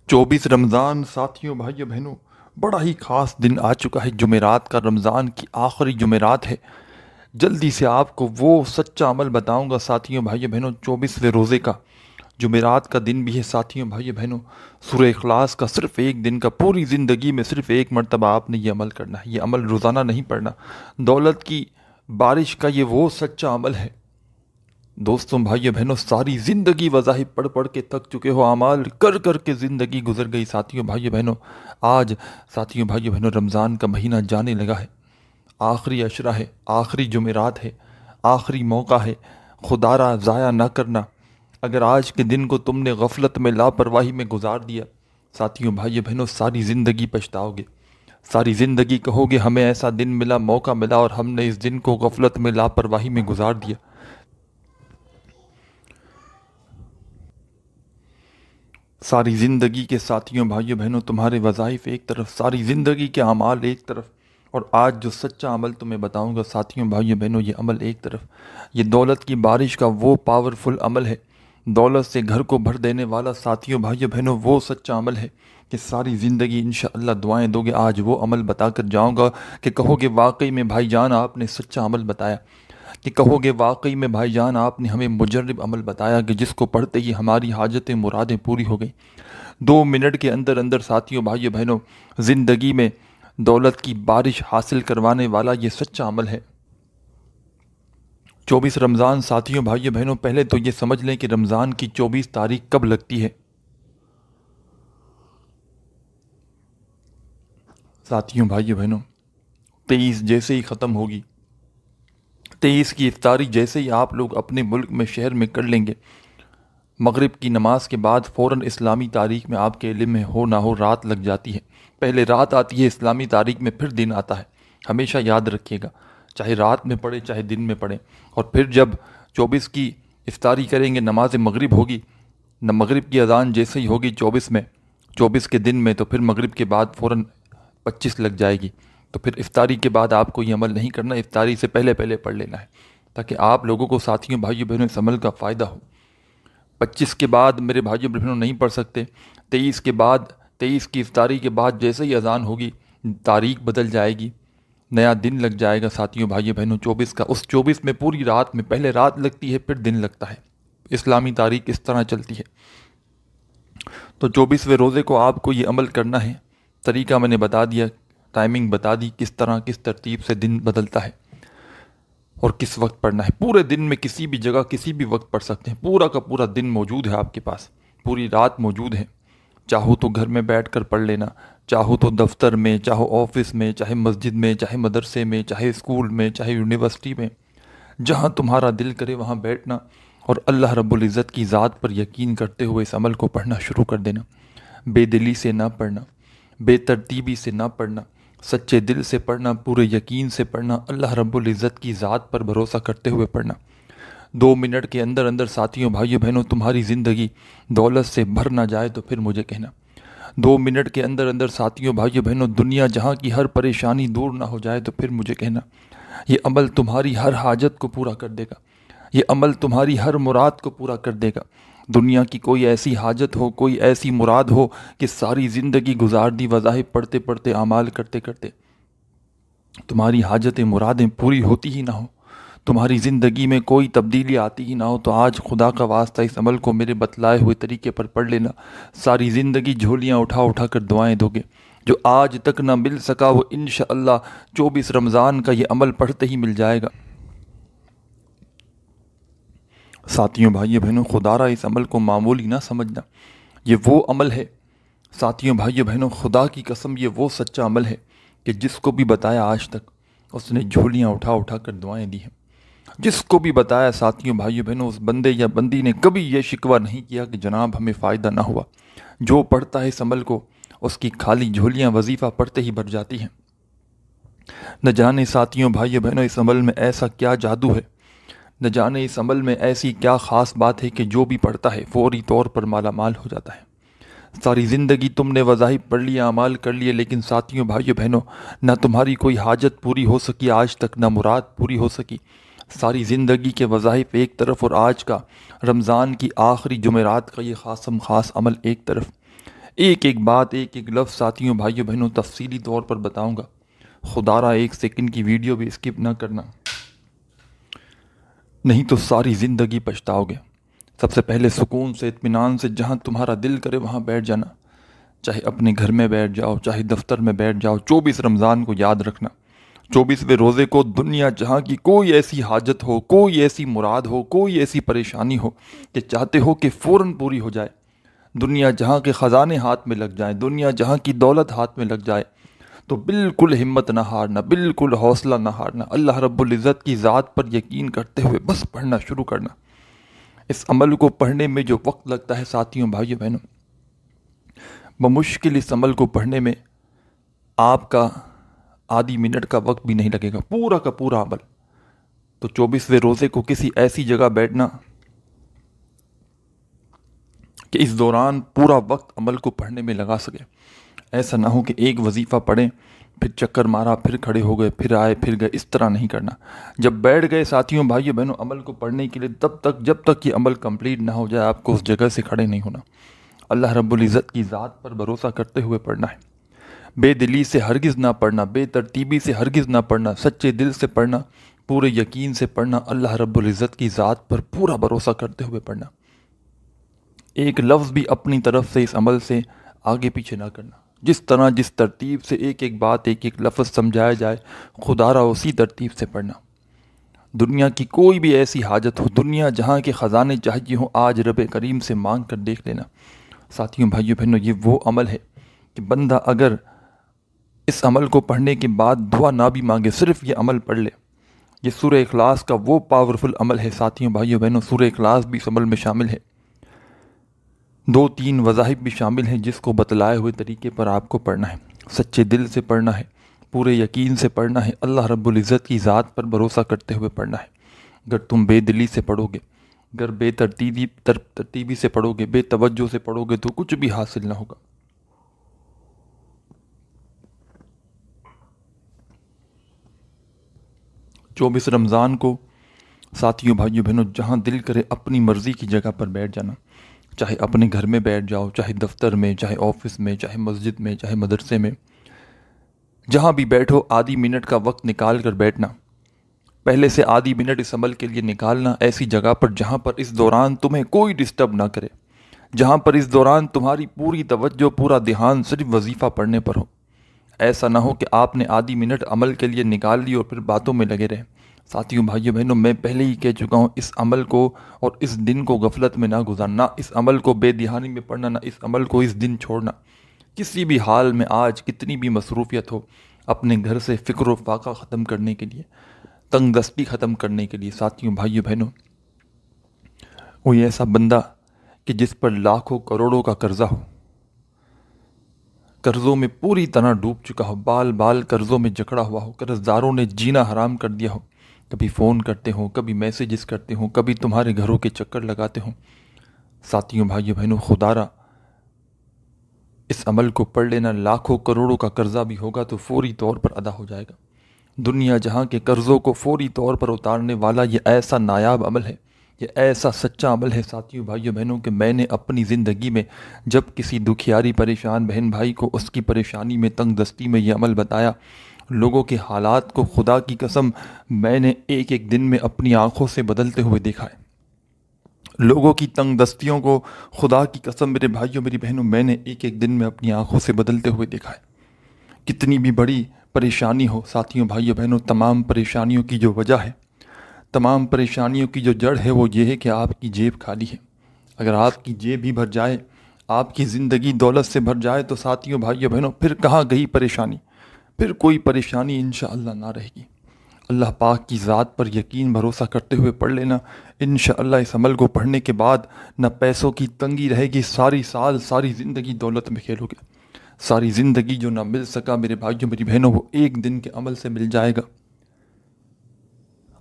24 رمضان ساتھیوں بھائیوں بہنوں، بڑا ہی خاص دن آ چکا ہے۔ جمعرات کا رمضان کی آخری جمعرات ہے۔ جلدی سے آپ کو وہ سچا عمل بتاؤں گا ساتھیوں بھائیوں بہنوں، 24ویں روزے کا جمعرات کا دن بھی ہے ساتھیوں بھائیوں بہنوں۔ سورہ اخلاص کا صرف ایک دن کا، پوری زندگی میں صرف ایک مرتبہ آپ نے یہ عمل کرنا ہے۔ یہ عمل روزانہ نہیں پڑھنا۔ دولت کی بارش کا یہ وہ سچا عمل ہے۔ دوستوں بھائیوں بہنوں، ساری زندگی وظائف پڑھ پڑھ کے تھک چکے ہو، اعمال کر کر کے زندگی گزر گئی ساتھیوں بھائیوں بہنوں۔ آج ساتھیوں بھائیوں بہنوں رمضان کا مہینہ جانے لگا ہے، آخری عشرہ ہے، آخری جمعرات ہے، آخری موقع ہے۔ خدا را ضائع نہ کرنا۔ اگر آج کے دن کو تم نے غفلت میں، لاپرواہی میں گزار دیا ساتھیوں بھائیوں بہنوں، ساری زندگی پچھتاؤ گے۔ ساری زندگی کہو گے ہمیں ایسا دن ملا، موقع ملا، اور ہم نے اس دن کو غفلت میں، لاپرواہی میں گزار دیا۔ ساری زندگی کے ساتھیوں بھائیوں بہنوں، تمہارے وظائف ایک طرف، ساری زندگی کے اعمال ایک طرف، اور آج جو سچا عمل تمہیں بتاؤں گا ساتھیوں بھائیوں بہنوں، یہ عمل ایک طرف۔ یہ دولت کی بارش کا وہ پاورفل عمل ہے، دولت سے گھر کو بھر دینے والا ساتھیوں بھائیوں بہنوں، وہ سچا عمل ہے کہ ساری زندگی انشاءاللہ دعائیں دو گے۔ آج وہ عمل بتا کر جاؤں گا کہ کہو گے واقعی میں بھائی جان آپ نے سچا عمل بتایا، کہ کہو گے واقعی میں بھائی جان آپ نے ہمیں مجرب عمل بتایا کہ جس کو پڑھتے ہی ہماری حاجتیں مرادیں پوری ہو گئیں۔ 2 منٹ کے اندر اندر ساتھیوں بھائیوں بہنوں، زندگی میں دولت کی بارش حاصل کروانے والا یہ سچا عمل ہے۔ 24 رمضان ساتھیوں بھائیوں بہنوں، پہلے تو یہ سمجھ لیں کہ رمضان کی 24 تاریخ کب لگتی ہے۔ ساتھیوں بھائیوں بہنوں، 23 جیسے ہی ختم ہوگی، 23 کی افطاری جیسے ہی آپ لوگ اپنے ملک میں، شہر میں کر لیں گے، مغرب کی نماز کے بعد فوراً اسلامی تاریخ میں آپ کے علم میں ہو نہ ہو رات لگ جاتی ہے۔ پہلے رات آتی ہے اسلامی تاریخ میں، پھر دن آتا ہے۔ ہمیشہ یاد رکھیے گا، چاہے رات میں پڑھیں چاہے دن میں پڑھیں۔ اور پھر جب 24 کی افطاری کریں گے، نماز مغرب ہوگی، مغرب کی اذان جیسے ہی ہوگی 24 میں، 24 کے دن میں، تو پھر مغرب کے بعد فوراً 25 لگ جائے گی۔ تو پھر افطاری کے بعد آپ کو یہ عمل نہیں کرنا، افطاری سے پہلے پہلے پڑھ لینا ہے، تاکہ آپ لوگوں کو ساتھیوں بھائیوں بہنوں اس عمل کا فائدہ ہو۔ 25 کے بعد میرے بھائیوں بہنوں نہیں پڑھ سکتے۔ 23 کے بعد، 23 کی افطاری کے بعد جیسے ہی اذان ہوگی، تاریخ بدل جائے گی، نیا دن لگ جائے گا ساتھیوں بھائیوں بہنوں 24 کا۔ اس 24 میں پوری رات میں، پہلے رات لگتی ہے پھر دن لگتا ہے۔ اسلامی تاریخ اس طرح چلتی ہے۔ تو 24ویں روزے کو آپ کو یہ عمل کرنا ہے۔ طریقہ میں نے بتا دیا، ٹائمنگ بتا دی، کس طرح کس ترتیب سے دن بدلتا ہے اور کس وقت پڑھنا ہے۔ پورے دن میں کسی بھی جگہ کسی بھی وقت پڑھ سکتے ہیں، پورا کا پورا دن موجود ہے آپ کے پاس، پوری رات موجود ہے۔ چاہو تو گھر میں بیٹھ کر پڑھ لینا، چاہو تو دفتر میں، چاہو آفس میں، چاہے مسجد میں، چاہے مدرسے میں، چاہے اسکول میں، چاہے یونیورسٹی میں، جہاں تمہارا دل کرے وہاں بیٹھنا، اور اللہ رب العزت کی ذات پر یقین کرتے ہوئے اس عمل کو پڑھنا شروع کر دینا۔ بے دلی سے نہ پڑھنا، بے ترتیبی سے نہ پڑھنا، سچے دل سے پڑھنا، پورے یقین سے پڑھنا، اللہ رب العزت کی ذات پر بھروسہ کرتے ہوئے پڑھنا۔ 2 منٹ کے اندر اندر ساتھیوں بھائیوں بہنوں، تمہاری زندگی دولت سے بھر نہ جائے تو پھر مجھے کہنا۔ 2 منٹ کے اندر اندر ساتھیوں بھائیوں بہنوں، دنیا جہاں کی ہر پریشانی دور نہ ہو جائے تو پھر مجھے کہنا۔ یہ عمل تمہاری ہر حاجت کو پورا کر دے گا، یہ عمل تمہاری ہر مراد کو پورا کر دے گا۔ دنیا کی کوئی ایسی حاجت ہو، کوئی ایسی مراد ہو کہ ساری زندگی گزار دی وظائف پڑھتے پڑھتے، اعمال کرتے کرتے، تمہاری حاجتیں مرادیں پوری ہوتی ہی نہ ہو، تمہاری زندگی میں کوئی تبدیلی آتی ہی نہ ہو، تو آج خدا کا واسطہ اس عمل کو میرے بتلائے ہوئے طریقے پر پڑھ لینا۔ ساری زندگی جھولیاں اٹھا اٹھا کر دعائیں دو گے۔ جو آج تک نہ مل سکا وہ انشاءاللہ 24 رمضان کا یہ عمل پڑھتے ہی مل جائے گا۔ ساتھیوں بھائیوں بہنوں، خدا را اس عمل کو معمولی نہ سمجھنا، یہ وہ عمل ہے ساتھیوں بھائیوں بہنوں، خدا کی قسم یہ وہ سچا عمل ہے کہ جس کو بھی بتایا آج تک اس نے جھولیاں اٹھا اٹھا کر دعائیں دی ہیں۔ جس کو بھی بتایا ساتھیوں بھائیوں بہنوں، اس بندے یا بندی نے کبھی یہ شکوہ نہیں کیا کہ جناب ہمیں فائدہ نہ ہوا۔ جو پڑھتا ہے اس عمل کو، اس کی خالی جھولیاں وظیفہ پڑھتے ہی بھر جاتی ہیں۔ نہ جانے ساتھیوں بھائیوں بہنوں اس عمل میں ایسا کیا جادو ہے، نہ جانے اس عمل میں ایسی کیا خاص بات ہے کہ جو بھی پڑھتا ہے فوری طور پر مالا مال ہو جاتا ہے۔ ساری زندگی تم نے وظائف پڑھ لیے، اعمال کر لیے، لیکن ساتھیوں بھائیوں بہنوں، نہ تمہاری کوئی حاجت پوری ہو سکی آج تک، نہ مراد پوری ہو سکی۔ ساری زندگی کے وظائف ایک طرف، اور آج کا رمضان کی آخری جمعرات کا یہ خاص عمل ایک طرف۔ ایک ایک بات، ایک ایک لفظ ساتھیوں بھائیوں بہنوں تفصیلی طور پر بتاؤں گا. خدا را 1 سیکنڈ کی ویڈیو بھی اسکپ نہ کرنا، نہیں تو ساری زندگی پچھتاؤ گے. سب سے پہلے سکون سے، اطمینان سے، جہاں تمہارا دل کرے وہاں بیٹھ جانا. چاہے اپنے گھر میں بیٹھ جاؤ، چاہے دفتر میں بیٹھ جاؤ. 24 رمضان کو یاد رکھنا، 24ویں روزے کو دنیا جہاں کی کوئی ایسی حاجت ہو، کوئی ایسی مراد ہو، کوئی ایسی پریشانی ہو کہ چاہتے ہو کہ فوراً پوری ہو جائے، دنیا جہاں کے خزانے ہاتھ میں لگ جائیں، دنیا جہاں کی دولت ہاتھ میں لگ جائے، تو بالکل ہمت نہ ہارنا، بالکل حوصلہ نہ ہارنا. اللہ رب العزت کی ذات پر یقین کرتے ہوئے بس پڑھنا شروع کرنا. اس عمل کو پڑھنے میں جو وقت لگتا ہے ساتھیوں بھائیوں بہنوں، بمشکل اس عمل کو پڑھنے میں آپ کا آدھی منٹ کا وقت بھی نہیں لگے گا، پورا کا پورا عمل. تو 24ویں روزے کو کسی ایسی جگہ بیٹھنا کہ اس دوران پورا وقت عمل کو پڑھنے میں لگا سکے. ایسا نہ ہو کہ ایک وظیفہ پڑھیں، پھر چکر مارا، پھر کھڑے ہو گئے، پھر آئے، پھر گئے. اس طرح نہیں کرنا. جب بیٹھ گئے ساتھیوں بھائیوں بہنوں عمل کو پڑھنے کے لیے، جب تک یہ عمل کمپلیٹ نہ ہو جائے آپ کو اس جگہ سے کھڑے نہیں ہونا. اللہ رب العزت کی ذات پر بھروسہ کرتے ہوئے پڑھنا ہے. بے دلی سے ہرگز نہ پڑھنا، بے ترتیبی سے ہرگز نہ پڑھنا، سچے دل سے پڑھنا، پورے یقین سے پڑھنا، اللہ رب العزت کی ذات پر پورا بھروسہ کرتے ہوئے پڑھنا. ایک لفظ بھی اپنی طرف سے اس عمل سے آگے پیچھے نہ کرنا. جس طرح جس ترتیب سے ایک ایک بات، ایک ایک لفظ سمجھایا جائے، خدا را اسی ترتیب سے پڑھنا. دنیا کی کوئی بھی ایسی حاجت ہو، دنیا جہاں کے خزانے چاہیے ہوں، آج رب کریم سے مانگ کر دیکھ لینا. ساتھیوں بھائیوں بہنوں، یہ وہ عمل ہے کہ بندہ اگر اس عمل کو پڑھنے کے بعد دعا نہ بھی مانگے، صرف یہ عمل پڑھ لے. یہ سورہ اخلاص کا وہ پاورفل عمل ہے ساتھیوں بھائیوں بہنوں. سورہ اخلاص بھی اس عمل میں شامل ہے. 2-3 وظائف بھی شامل ہیں جس کو بتلائے ہوئے طریقے پر آپ کو پڑھنا ہے. سچے دل سے پڑھنا ہے، پورے یقین سے پڑھنا ہے، اللہ رب العزت کی ذات پر بھروسہ کرتے ہوئے پڑھنا ہے. اگر تم بے دلی سے پڑھو گے، اگر بے ترتیبی سے پڑھو گے، بے توجہ سے پڑھو گے تو کچھ بھی حاصل نہ ہوگا. 24 رمضان کو ساتھیوں بھائیوں بہنوں جہاں دل کرے اپنی مرضی کی جگہ پر بیٹھ جانا. چاہے اپنے گھر میں بیٹھ جاؤ، چاہے دفتر میں، چاہے آفس میں، چاہے مسجد میں، چاہے مدرسے میں، جہاں بھی بیٹھو آدھی منٹ کا وقت نکال کر بیٹھنا. پہلے سے آدھی منٹ اس عمل کے لیے نکالنا، ایسی جگہ پر جہاں پر اس دوران تمہیں کوئی ڈسٹرب نہ کرے، جہاں پر اس دوران تمہاری پوری توجہ، پورا دھیان صرف وظیفہ پڑھنے پر ہو. ایسا نہ ہو کہ آپ نے آدھی منٹ عمل کے لیے نکال لی اور پھر باتوں میں لگے رہے. ساتھیوں بھائیوں بہنوں، میں پہلے ہی کہہ چکا ہوں، اس عمل کو اور اس دن کو غفلت میں نہ گزارنا، اس عمل کو بے دھیانی میں پڑھنا، نہ اس عمل کو اس دن چھوڑنا. کسی بھی حال میں آج کتنی بھی مصروفیت ہو، اپنے گھر سے فکر و فاقہ ختم کرنے کے لیے، تنگ دستی ختم کرنے کے لیے ساتھیوں بھائیوں بہنوں، کوئی ایسا بندہ کہ جس پر لاکھوں کروڑوں کا قرضہ ہو، قرضوں میں پوری طرح ڈوب چکا ہو، بال بال قرضوں میں جکڑا ہوا ہو، قرض داروں نے جینا حرام کر دیا ہو، کبھی فون کرتے ہوں، کبھی میسیجز کرتے ہوں، کبھی تمہارے گھروں کے چکر لگاتے ہوں. ساتھیوں بھائیوں بہنوں، خدا را اس عمل کو پڑھ لینا. لاکھوں کروڑوں کا قرضہ بھی ہوگا تو فوری طور پر ادا ہو جائے گا. دنیا جہاں کے قرضوں کو فوری طور پر اتارنے والا یہ ایسا نایاب عمل ہے، یہ ایسا سچا عمل ہے ساتھیوں بھائیوں بہنوں کہ میں نے اپنی زندگی میں جب کسی دکھیاری پریشان بہن بھائی کو اس کی پریشانی میں، تنگ دستی میں یہ عمل بتایا، لوگوں کے حالات کو خدا کی قسم میں نے ایک ایک دن میں اپنی آنکھوں سے بدلتے ہوئے دیکھا ہے. لوگوں کی تنگ دستیوں کو خدا کی قسم میرے بھائیوں میری بہنوں میں نے ایک ایک دن میں اپنی آنکھوں سے بدلتے ہوئے دیکھا ہے. کتنی بھی بڑی پریشانی ہو ساتھیوں بھائیوں بہنوں، تمام پریشانیوں کی جو وجہ ہے، تمام پریشانیوں کی جو جڑ ہے وہ یہ ہے کہ آپ کی جیب خالی ہے. اگر آپ کی جیب ہی بھر جائے، آپ کی زندگی دولت سے بھر جائے تو ساتھیوں بھائیوں بہنوں پھر کہاں گئی پریشانی؟ پھر کوئی پریشانی انشاءاللہ نہ رہے گی. اللہ پاک کی ذات پر یقین بھروسہ کرتے ہوئے پڑھ لینا. انشاءاللہ اس عمل کو پڑھنے کے بعد نہ پیسوں کی تنگی رہے گی، ساری سال ساری زندگی دولت میں کھیلو گے. ساری زندگی جو نہ مل سکا میرے بھائیوں میری بہنوں وہ ایک دن کے عمل سے مل جائے گا.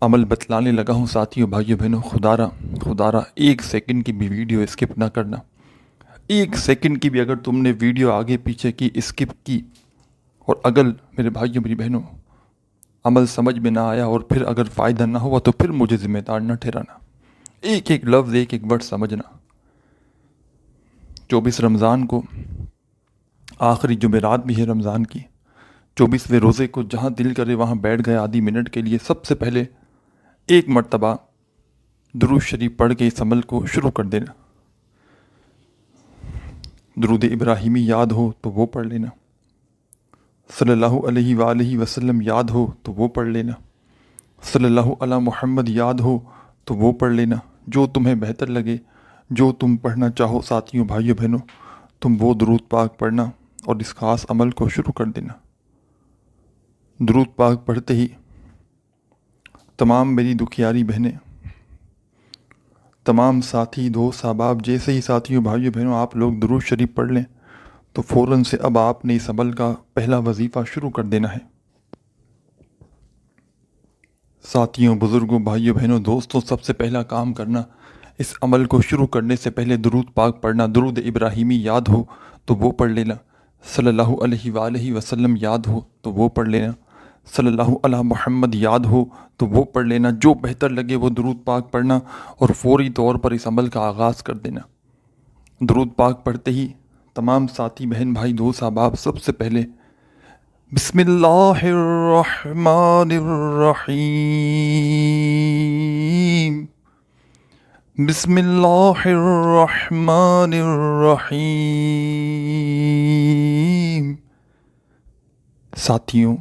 عمل بتلانے لگا ہوں ساتھیوں بھائیوں بہنوں، خدا را 1 سیکنڈ کی بھی ویڈیو اسکپ نہ کرنا. 1 سیکنڈ کی بھی اگر تم نے ویڈیو آگے پیچھے کی، اسکپ کی، اور اگر میرے بھائیوں میری بہنوں عمل سمجھ میں نہ آیا اور پھر اگر فائدہ نہ ہوا تو پھر مجھے ذمہ دار نہ ٹھہرانا. ایک ایک لفظ، ایک ایک ورڈ سمجھنا. 24 رمضان کو آخری جمعرات بھی ہے رمضان کی، 24ویں روزے کو جہاں دل کرے وہاں بیٹھ گئے آدھی منٹ کے لیے، سب سے پہلے ایک مرتبہ درود شریف پڑھ کے اس عمل کو شروع کر دینا۔ درود ابراہیمی یاد ہو تو وہ پڑھ لینا، صلی اللہ علیہ وآلہ وسلم یاد ہو تو وہ پڑھ لینا، صلی اللہ علی محمد یاد ہو تو وہ پڑھ لینا، جو تمہیں بہتر لگے، جو تم پڑھنا چاہو ساتھیوں بھائیوں بہنوں، تم وہ درود پاک پڑھنا اور اس خاص عمل کو شروع کر دینا۔ درود پاک پڑھتے ہی تمام میری دکھیاری بہنیں، تمام ساتھی دوست احباب، جیسے ہی ساتھیوں بھائیوں بہنوں آپ لوگ درود شریف پڑھ لیں تو فوراً سے اب آپ نے اس عمل کا پہلا وظیفہ شروع کر دینا ہے۔ ساتھیوں، بزرگوں، بھائیوں بہنوں، دوستوں، سب سے پہلا کام کرنا اس عمل کو شروع کرنے سے پہلے درود پاک پڑھنا۔ درود ابراہیمی یاد ہو تو وہ پڑھ لینا، صلی اللہ علیہ وآلہ وسلم یاد ہو تو وہ پڑھ لینا، صلی اللہ علی محمد یاد ہو تو وہ پڑھ لینا، جو بہتر لگے وہ درود پاک پڑھنا اور فوری طور پر اس عمل کا آغاز کر دینا۔ درود پاک پڑھتے ہی تمام ساتھی بہن بھائی دوست احباب سب سے پہلے بسم اللہ الرحمن الرحیم، بسم اللہ الرحمن الرحیم۔ ساتھیوں،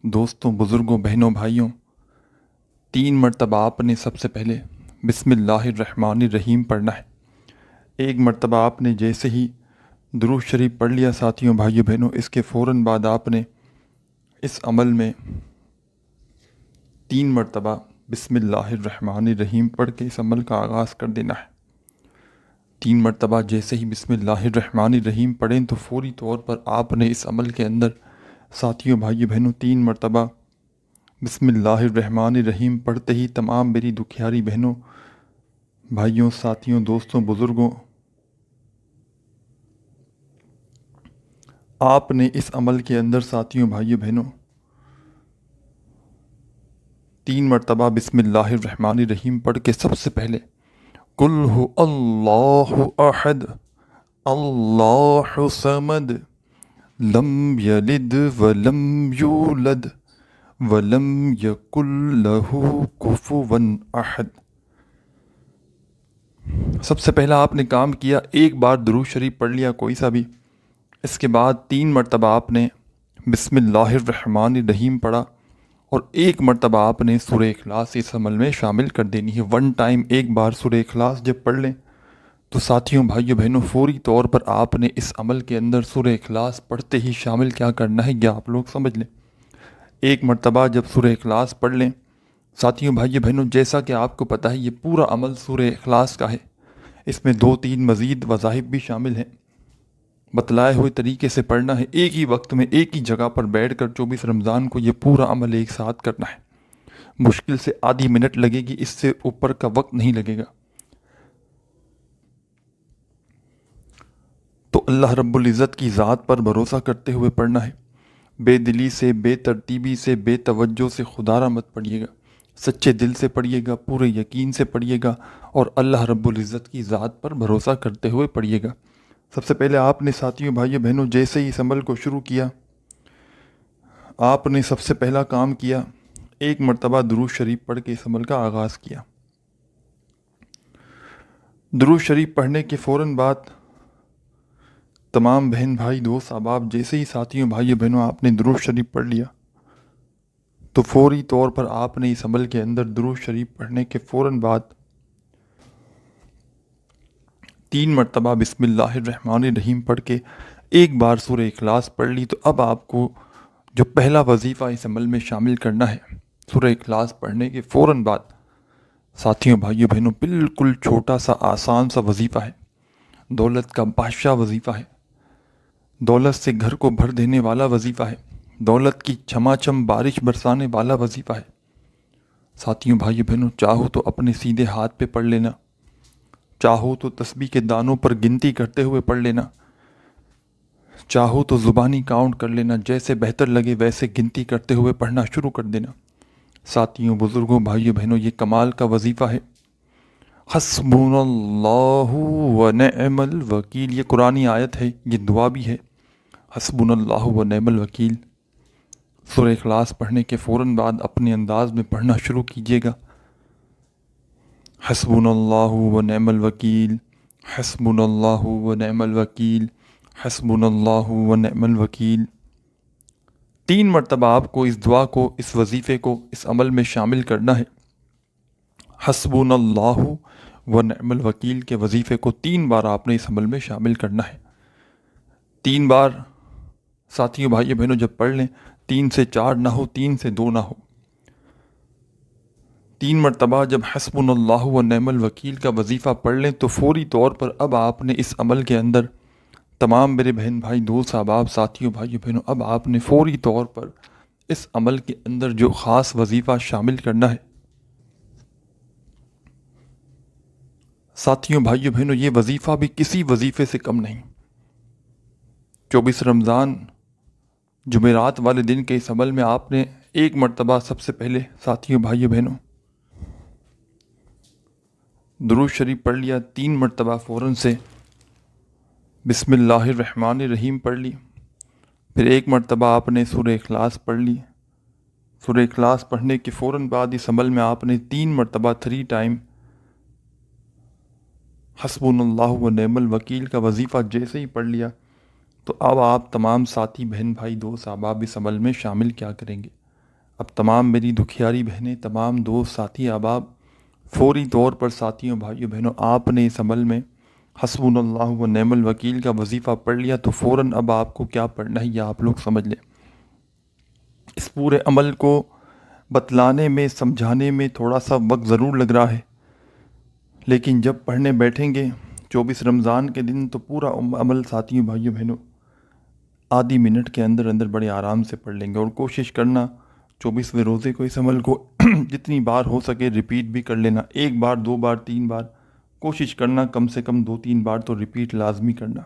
دوستوں، بزرگوں، بہنوں، بھائیوں، 3 مرتبہ آپ نے سب سے پہلے بسم اللہ الرحمن الرحیم پڑھنا ہے۔ ایک مرتبہ آپ نے جیسے ہی درود شریف پڑھ لیا ساتھیوں بھائیوں بہنوں، اس کے فوراً بعد آپ نے اس عمل میں 3 مرتبہ بسم اللہ الرحمن الرحیم پڑھ کے اس عمل کا آغاز کر دینا ہے۔ 3 مرتبہ جیسے ہی بسم اللہ الرحمن الرحیم پڑھیں تو فوری طور پر آپ نے اس عمل کے اندر ساتھیوں بھائیوں بہنوں 3 مرتبہ بسم اللہ الرحمن الرحیم پڑھتے ہی تمام میری دکھیاری بہنوں، بھائیوں، ساتھیوں، دوستوں، بزرگوں، آپ نے اس عمل کے اندر ساتھیوں بھائیوں بہنوں 3 مرتبہ بسم اللہ الرحمن الرحیم پڑھ کے سب سے پہلے قل هو اللہ احد اللہ صمد لم یلد ولم یولد ولم یکن لہ کفوا احد۔ سب سے پہلا آپ نے کام کیا، ایک بار درود شریف پڑھ لیا کوئی سا بھی، اس کے بعد 3 مرتبہ آپ نے بسم اللہ الرحمن الرحیم پڑھا اور ایک مرتبہ آپ نے سورہ اخلاص اس عمل میں شامل کر دینی ہے۔ 1 ٹائم ایک بار سورہ اخلاص جب پڑھ لیں تو ساتھیوں بھائیوں بہنوں فوری طور پر آپ نے اس عمل کے اندر سورہ اخلاص پڑھتے ہی شامل کیا کرنا ہے، یہ آپ لوگ سمجھ لیں۔ ایک مرتبہ جب سورہ اخلاص پڑھ لیں ساتھیوں بھائیوں بہنوں، جیسا کہ آپ کو پتہ ہے یہ پورا عمل سورہ اخلاص کا ہے، اس میں 2-3 مزید وظائف بھی شامل ہیں۔ بتلائے ہوئے طریقے سے پڑھنا ہے، ایک ہی وقت میں ایک ہی جگہ پر بیٹھ کر 24 رمضان کو یہ پورا عمل ایک ساتھ کرنا ہے۔ مشکل سے آدھی منٹ لگے گی، اس سے اوپر کا وقت نہیں لگے گا۔ تو اللہ رب العزت کی ذات پر بھروسہ کرتے ہوئے پڑھنا ہے، بے دلی سے، بے ترتیبی سے، بے توجہ سے خدا را مت پڑھیے گا، سچے دل سے پڑھیے گا، پورے یقین سے پڑھیے گا اور اللہ رب العزت کی ذات پر بھروسہ کرتے ہوئے پڑھیے گا۔ سب سے پہلے آپ نے ساتھیوں بھائیوں بہنوں جیسے ہی اس عمل کو شروع کیا، آپ نے سب سے پہلا کام کیا، ایک مرتبہ درود شریف پڑھ کے اس عمل کا آغاز کیا۔ درود شریف پڑھنے کے فوراً بعد تمام بہن بھائی دوست احباب جیسے ہی ساتھیوں بھائیوں بہنوں آپ نے درود شریف پڑھ لیا تو فوری طور پر آپ نے اس عمل کے اندر درود شریف پڑھنے کے فوراً بعد 3 مرتبہ بسم اللہ الرحمن الرحیم پڑھ کے ایک بار سورہ اخلاص پڑھ لی۔ تو اب آپ کو جو پہلا وظیفہ اس عمل میں شامل کرنا ہے، سورہ اخلاص پڑھنے کے فوراً بعد ساتھیوں بھائیوں بہنوں بالکل چھوٹا سا آسان سا وظیفہ ہے، دولت کا بادشاہ وظیفہ ہے، دولت سے گھر کو بھر دینے والا وظیفہ ہے، دولت کی چھماچم بارش برسانے والا وظیفہ ہے۔ ساتھیوں بھائیوں بہنوں چاہو تو اپنے سیدھے ہاتھ پہ پڑھ لینا، چاہو تو تسبیح کے دانوں پر گنتی کرتے ہوئے پڑھ لینا، چاہو تو زبانی کاؤنٹ کر لینا، جیسے بہتر لگے ویسے گنتی کرتے ہوئے پڑھنا شروع کر دینا۔ ساتھیوں، بزرگوں، بھائیوں بہنوں، یہ کمال کا وظیفہ ہے۔ حسبنا اللہ ونعم الوکیل، یہ قرآنی آیت ہے، یہ دعا بھی ہے۔ حسبنا اللہ و نعم الوکیل سورہ اخلاص پڑھنے کے فوراً بعد اپنے انداز میں پڑھنا شروع کیجیے گا۔ حسبنا اللہ و نعم الوکیل، حسبنا اللہ و نعم الوکیل، حسبنا اللہ و نعم الوکیل۔ 3 مرتبہ آپ کو اس دعا کو، اس وظیفے کو، اس عمل میں شامل کرنا ہے۔ حسبنا اللہ و نعم الوکیل کے وظیفے کو 3 بار آپ نے اس عمل میں شامل کرنا ہے۔ 3 بار ساتھیوں بھائیو بہنوں جب پڑھ لیں، 3 سے 4 نہ ہو، 3 سے 2 نہ ہو، 3 مرتبہ جب حسبنا اللہ و نعم الوکیل کا وظیفہ پڑھ لیں تو فوری طور پر اب آپ نے اس عمل کے اندر، تمام میرے بہن بھائی دوست احباب ساتھیوں بھائیو بہنوں، اب آپ نے فوری طور پر اس عمل کے اندر جو خاص وظیفہ شامل کرنا ہے۔ ساتھیوں بھائیو بہنوں یہ وظیفہ بھی کسی وظیفے سے کم نہیں۔ 24 رمضان جمعرات والے دن کے اس عمل میں آپ نے 1 مرتبہ سب سے پہلے ساتھیوں بھائیو بہنوں درود شریف پڑھ لیا، 3 مرتبہ فوراً سے بسم اللہ الرحمن الرحیم پڑھ لی، پھر 1 مرتبہ آپ نے سورہ اخلاص پڑھ لی۔ سورہ اخلاص پڑھنے کے فوراً بعد اس عمل میں آپ نے 3 مرتبہ 3 ٹائم حسبنا اللہ و نعم الوکیل کا وظیفہ جیسے ہی پڑھ لیا تو اب آپ تمام ساتھی بہن بھائی دوست احباب اس عمل میں شامل کیا کریں گے؟ اب تمام میری دکھیاری بہنیں، تمام دوست ساتھی احباب، فوری طور پر ساتھیوں بھائیوں بہنوں آپ نے اس عمل میں حسبنا اللہ و نعم الوکیل کا وظیفہ پڑھ لیا تو فوراً اب آپ کو کیا پڑھنا ہے یہ آپ لوگ سمجھ لیں۔ اس پورے عمل کو بتلانے میں، سمجھانے میں تھوڑا سا وقت ضرور لگ رہا ہے، لیکن جب پڑھنے بیٹھیں گے 24 رمضان کے دن تو پورا عمل ساتھیوں بھائیوں بہنوں آدھی منٹ کے اندر اندر بڑے آرام سے پڑھ لیں گے۔ اور کوشش کرنا 24ویں روزے کو اس عمل کو جتنی بار ہو سکے ریپیٹ بھی کر لینا، 1 بار 2 بار 3 بار، کوشش کرنا کم سے کم 2-3 بار تو ریپیٹ لازمی کرنا۔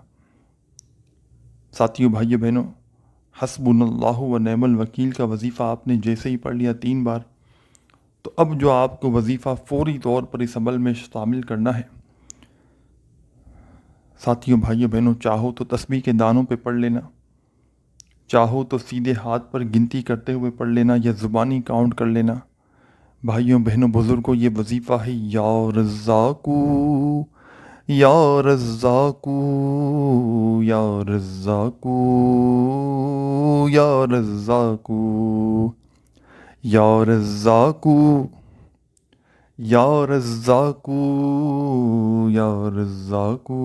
ساتھیوں بھائیوں بہنوں حسبنا اللہ و نعم الوکیل کا وظیفہ آپ نے جیسے ہی پڑھ لیا 3 بار تو اب جو آپ کو وظیفہ فوری طور پر اس عمل میں شامل کرنا ہے، ساتھیوں بھائیوں بہنوں چاہو تو تسبیح کے دانوں پہ پڑھ لینا، چاہو تو سیدھے ہاتھ پر گنتی کرتے ہوئے پڑھ لینا یا زبانی کاؤنٹ کر لینا۔ بھائیوں بہنوں بزرگوں یہ وظیفہ ہے یا رزاقو یا رزاقو یا رزاقو یا رزاقو یا رزاقو یا رزاقو یا رزاقو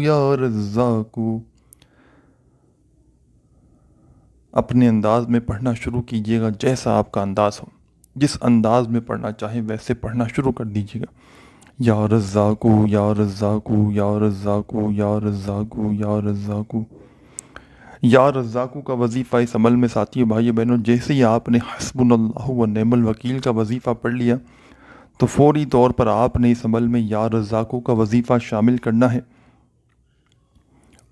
یا رزاقو۔ اپنے انداز میں پڑھنا شروع کیجیے گا، جیسا آپ کا انداز ہو، جس انداز میں پڑھنا چاہیں ویسے پڑھنا شروع کر دیجیے گا۔ یا رزاقو یا رزاقو یا رزاقو یا رزاقو یا رزاقو۔ یا رزاقو کا وظیفہ اس عمل میں ساتھیوں بھائیوں بہنوں جیسے ہی آپ نے حسبنا اللہ و نعم الوکیل کا وظیفہ پڑھ لیا تو فوری طور پر آپ نے اس عمل میں یا رزاقو کا وظیفہ شامل کرنا ہے،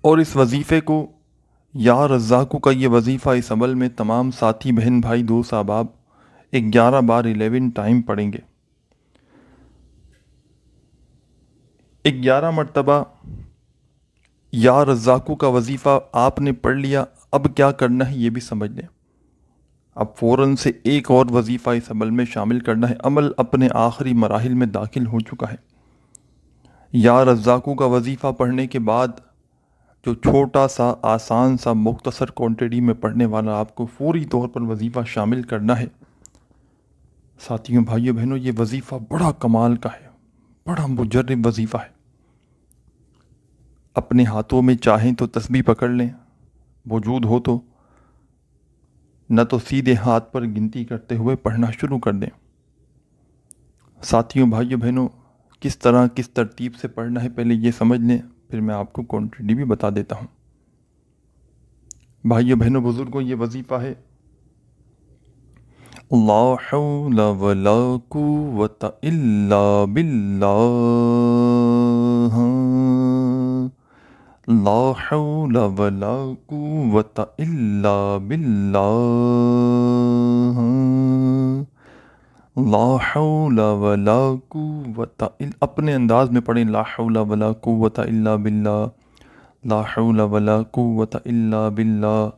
اور اس وظیفے کو یا رزاقو کا یہ وظیفہ اس عمل میں تمام ساتھی بہن بھائی دوست احباب 11 بار 11 ٹائم پڑھیں گے۔ 11 مرتبہ یا رزاقو کا وظیفہ آپ نے پڑھ لیا، اب کیا کرنا ہے یہ بھی سمجھ لیں۔ اب فوراً سے ایک اور وظیفہ اس عمل میں شامل کرنا ہے، عمل اپنے آخری مراحل میں داخل ہو چکا ہے۔ یا رزاقو کا وظیفہ پڑھنے کے بعد جو چھوٹا سا آسان سا مختصر کوانٹٹی میں پڑھنے والا آپ کو فوری طور پر وظیفہ شامل کرنا ہے۔ ساتھیوں بھائیوں بہنوں یہ وظیفہ بڑا کمال کا ہے، بڑا مجرب وظیفہ ہے۔ اپنے ہاتھوں میں چاہیں تو تسبیح پکڑ لیں، موجود ہو تو، نہ تو سیدھے ہاتھ پر گنتی کرتے ہوئے پڑھنا شروع کر دیں۔ ساتھیوں بھائیوں بہنوں کس طرح کس ترتیب سے پڑھنا ہے پہلے یہ سمجھ لیں، پھر میں آپ کو کوانٹٹی بھی بتا دیتا ہوں۔ بھائیوں بہنوں بزرگوں یہ وظیفہ ہے لا حول ولا قوة الا باللہ، لا حول ولا قوة الا باللہ، لا حول ولا قوة اپنے انداز میں پڑھیں، لا حول ولا قوة الا باللہ، لا حول ولا قوت الا باللہ۔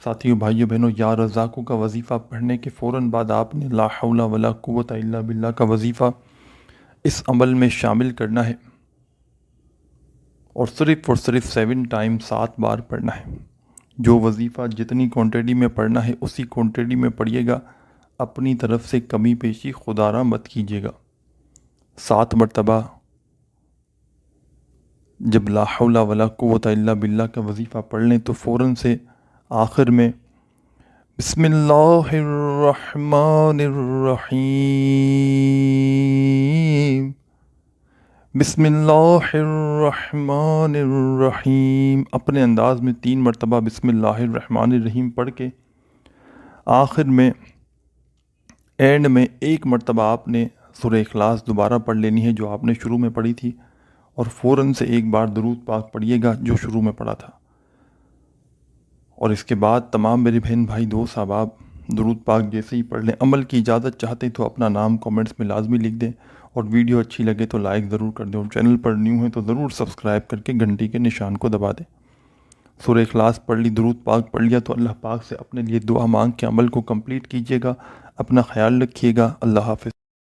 ساتھیو بھائیو بہنوں، یا رزاقو کا وظیفہ پڑھنے کے فوراً بعد آپ نے لا حول ولا قوت الا باللہ کا وظیفہ اس عمل میں شامل کرنا ہے، اور صرف 7 ٹائم 7 بار پڑھنا ہے۔ جو وظیفہ جتنی کوانٹٹی میں پڑھنا ہے اسی کوانٹٹی میں پڑھیے گا، اپنی طرف سے کمی پیشی خدا را مت کیجیے گا۔ 7 مرتبہ جب لا حول ولا قوت الا باللہ کا وظیفہ پڑھ لیں تو فوراً سے آخر میں بسم اللہ الرحمن الرحیم، بسم اللہ الرحمن الرحیم اپنے انداز میں 3 مرتبہ بسم اللہ الرحمن الرحیم پڑھ کے آخر میں اینڈ میں 1 مرتبہ آپ نے سورہ اخلاص دوبارہ پڑھ لینی ہے جو آپ نے شروع میں پڑھی تھی، اور فوراً سے 1 بار درود پاک پڑھیے گا جو شروع میں پڑھا تھا۔ اور اس کے بعد تمام میرے بہن بھائی دوست احباب درود پاک جیسے ہی پڑھ لیں، عمل کی اجازت چاہتے تو اپنا نام کومنٹس میں لازمی لکھ دیں، اور ویڈیو اچھی لگے تو لائک ضرور کر دیں، اور چینل پر نیو ہیں تو ضرور سبسکرائب کر کے گھنٹی کے نشان کو دبا دیں۔ سورہ اخلاص پڑھ لی، درود پاک پڑھ لیا تو اللہ پاک سے اپنے لیے دعا مانگ کے عمل کو کمپلیٹ کیجیے گا۔ اپنا خیال رکھیے گا۔ اللہ حافظ۔